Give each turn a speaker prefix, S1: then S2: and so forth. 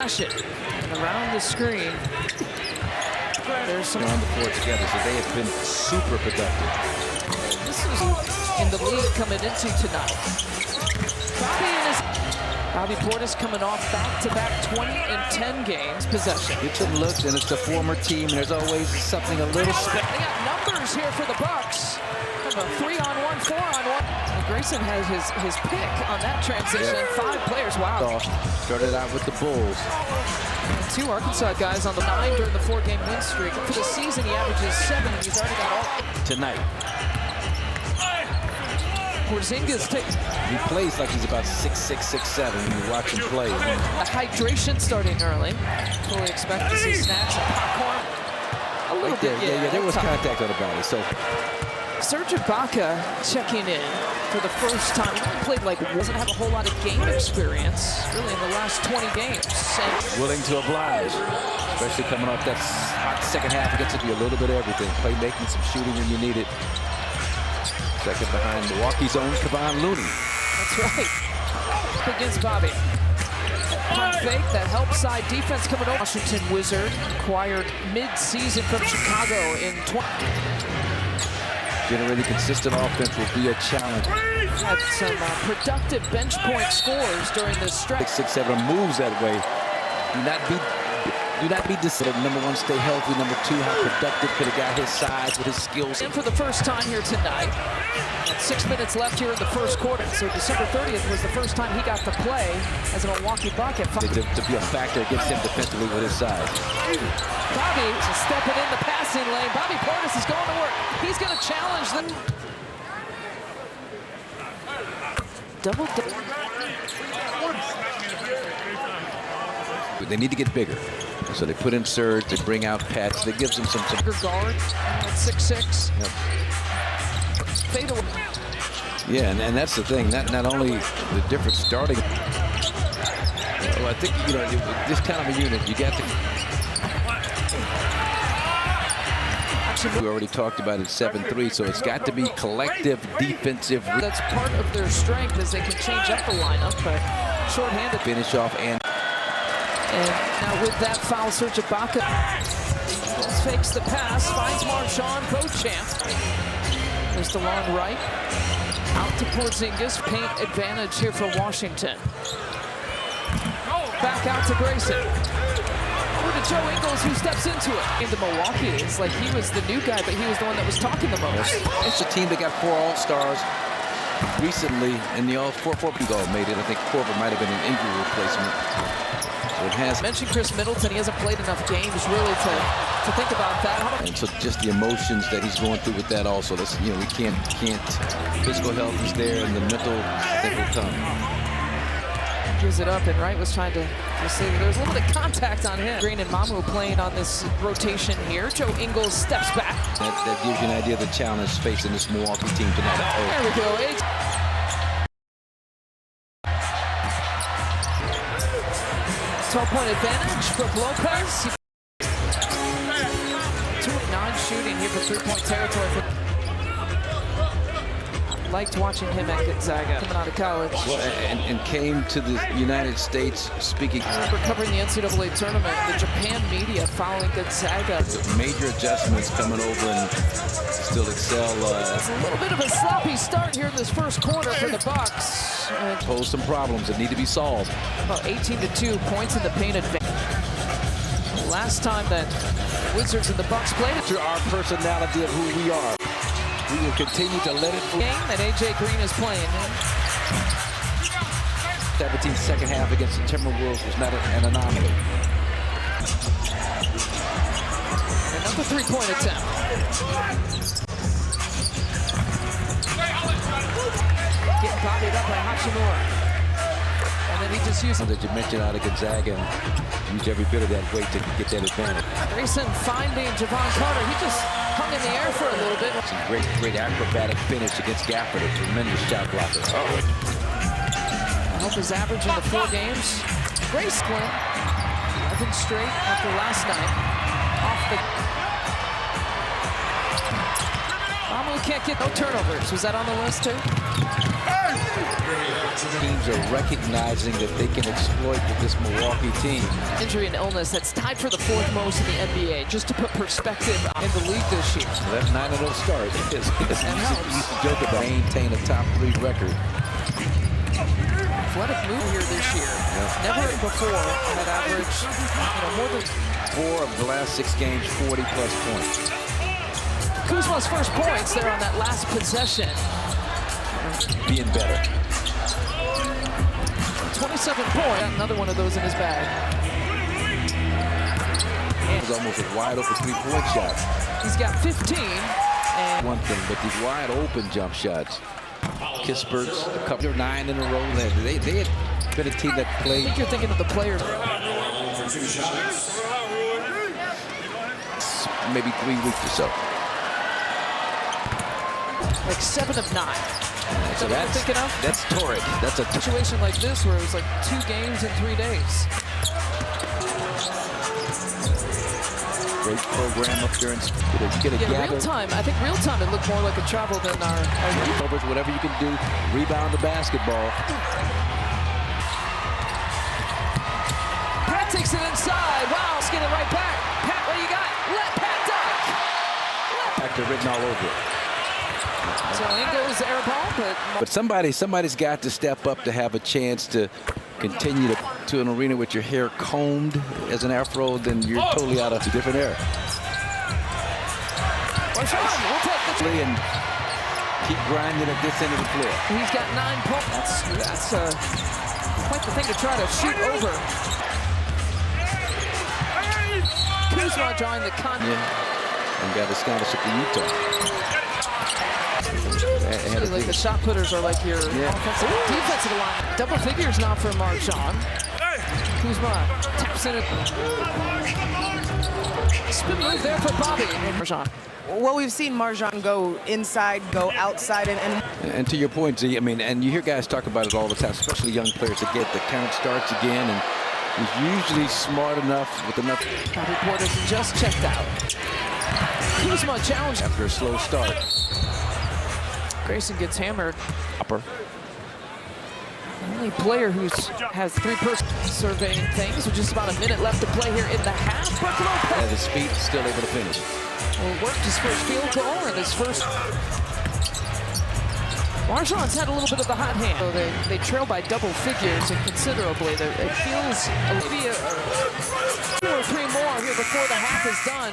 S1: Flash it and around the screen. There's some
S2: on the floor together, so they have been super productive.
S1: This is in the league coming into tonight. Bobby Portis coming off back-to-back 20 and 10 games possession.
S2: Get some looks, and it's the former team. There's always something a little.
S1: They got numbers here for the Bucks. Have a 3-on-1, 4-on-1. And Grayson has his pick on that transition. Yeah. 5 players. Wow.
S2: Started out with the Bulls.
S1: And 2 Arkansas guys on the 9 during the 4-game win streak. For the season, he averages 7. He's already got all
S2: tonight.
S1: Porzingis
S2: he plays like he's about 6'6", 6'7" when you watch him play.
S1: The hydration starting early. Fully expect to see snacks and popcorn. A little
S2: right
S1: bit,
S2: there. Yeah, there was contact on the body. So
S1: Serge Ibaka checking in for the first time. He played doesn't have a whole lot of game experience really in the last 20 games. And
S2: willing to oblige, especially coming off that hot second half. It gets to be a little bit of everything. Playmaking, some shooting when you need it. Second behind Milwaukee's own Kevon Looney.
S1: That's right. Against Bobby. Pump fake, that help side defense coming over. Washington Wizard acquired mid-season from Chicago in 20.
S2: Generating consistent offense will be a challenge.
S1: Had some productive bench point scores during this stretch.
S2: 6'7" moves that way. Do not be deceived. Number 1, stay healthy. Number 2, how productive could have got his size with his skills.
S1: And for the first time here tonight, 6 minutes left here in the first quarter. So December 30th was the first time he got to play as a Milwaukee Bucket.
S2: To be a factor against him defensively with his size.
S1: Bobby is stepping in the passing lane. Bobby Portis is going to work. He's going to challenge them. Double.
S2: They need to get bigger. So they put in Serge, they bring out Pats, that gives them some
S1: guard at 6'6".
S2: Yep.
S1: Fade away.
S2: Yeah, and that's the thing. Not only the different starting. Well, I think this kind of a unit, you got to. We already talked about it 7-3, so it's got to be collective defensive.
S1: That's part of their strength as they can change up the lineup, but short-handed.
S2: Finish off and
S1: now with that foul, Serge Ibaka fakes the pass, finds Marshawn Beauchamp. There's the long right. Out to Porzingis, paint advantage here for Washington. Back out to Grayson. Over to Joe Ingles, who steps into it. Into Milwaukee, it's like he was the new guy, but he was the one that was talking the most.
S2: It's a team that got 4 All-Stars recently, and the All-4 people made it. I think Corver might have been an injury replacement. It has
S1: mentioned Chris Middleton. He hasn't played enough games really to think about that.
S2: And so just the emotions that he's going through with that also. That's, we can't. Physical health is there, and the mental thing will come.
S1: Gives it up, and Wright was trying to say that there's a little bit of contact on him. Green and Mamu playing on this rotation here. Joe Ingles steps back.
S2: That gives you an idea of the challenge facing this Milwaukee team tonight.
S1: There we go. 12-point advantage for Lopez. 2 of 9 shooting here for 3-point territory. Liked watching him at Gonzaga coming out of college.
S2: Well, and came to the United States speaking.
S1: I remember covering the NCAA tournament, the Japan media following Gonzaga.
S2: Major adjustments coming over and still excel.
S1: It's a little bit of a sloppy start here in this first quarter for the Bucks.
S2: Pose some problems that need to be solved.
S1: About 18-2 points in the paint advantage. Last time that Wizards and the Bucks played it.
S2: To our personality of who we are. We will continue to let it
S1: game that A.J. Green is playing.
S2: 17 second half against the Timberwolves was not an anomaly.
S1: Another 3-point attempt. Getting bodied up by Hachimura. And then he just used
S2: that you mentioned out of Gonzaga and used every bit of that weight to get that advantage.
S1: Grayson finding Javon Carter. He just hung in the air for a little bit.
S2: Some great acrobatic finish against Gafford, a tremendous shot blocker.
S1: Help his average in the 4 games. Great split. 11 straight after last night. Off the. Mamu can't get no turnovers. Was that on the list too?
S2: Teams are recognizing that they can exploit with this Milwaukee team.
S1: Injury and illness that's tied for the fourth most in the NBA, just to put perspective in the league this year.
S2: So that 9-0 start is used to joke about maintain a top 3 record.
S1: Athletic move here this year. Never before had averaged more than
S2: 4 of the last 6 games, 40-plus points.
S1: Kuzma's first points there on that last possession.
S2: Being better.
S1: 27 points. Another one of those in his bag.
S2: It was almost a wide open 3-point shot.
S1: He's got 15. And
S2: one thing, but these wide open jump shots. Kispert's a couple of 9 in a row. They had been a team that played.
S1: I think you're thinking of the players.
S2: Maybe 3 weeks or so.
S1: Like 7 of 9.
S2: So
S1: what you're thinking of?
S2: That's torrid. That's a
S1: situation like this where it was like 2 games in 3 days.
S2: Great program up there and get a gather.
S1: Real time. I think real time it looked more like a travel than our
S2: coverage. Whatever you can do, rebound the basketball.
S1: Pat takes it inside. Wow, skin it right back. Pat, what do you got? Let Pat dunk.
S2: Factor written all over it.
S1: So in goes the air ball,
S2: but somebody's got to step up to have a chance to continue to an arena with your hair combed as an afro, then you're totally out of a different era.
S1: We'll take the
S2: and keep grinding at this end of the floor.
S1: He's got 9 points. That's quite the thing to try to shoot over. Kuzma drawing the
S2: and got a scholarship to Utah.
S1: Like the shot putters are like your offensive, defensive line. Double figures now for Marjan. Kuzma taps in it. Spin move there for Bobby. Marjan.
S3: Well, we've seen Marjan go inside, go outside,
S2: and to your point, Z, I mean, and you hear guys talk about it all the time, especially young players that get the count starts again, and he's usually smart enough with enough.
S1: Bobby Portis just checked out. Kuzma challenged
S2: after a slow start.
S1: Grayson gets hammered.
S2: Upper.
S1: The only player who has 3-person surveying things with just about a minute left to play here in the half.
S2: At his feet, still able to finish.
S1: Well, worked his first field goal and his first. Marjan's had a little bit of the hot hand. So they trail by double figures and considerably. It feels maybe 2 or 3 more here before the half is done.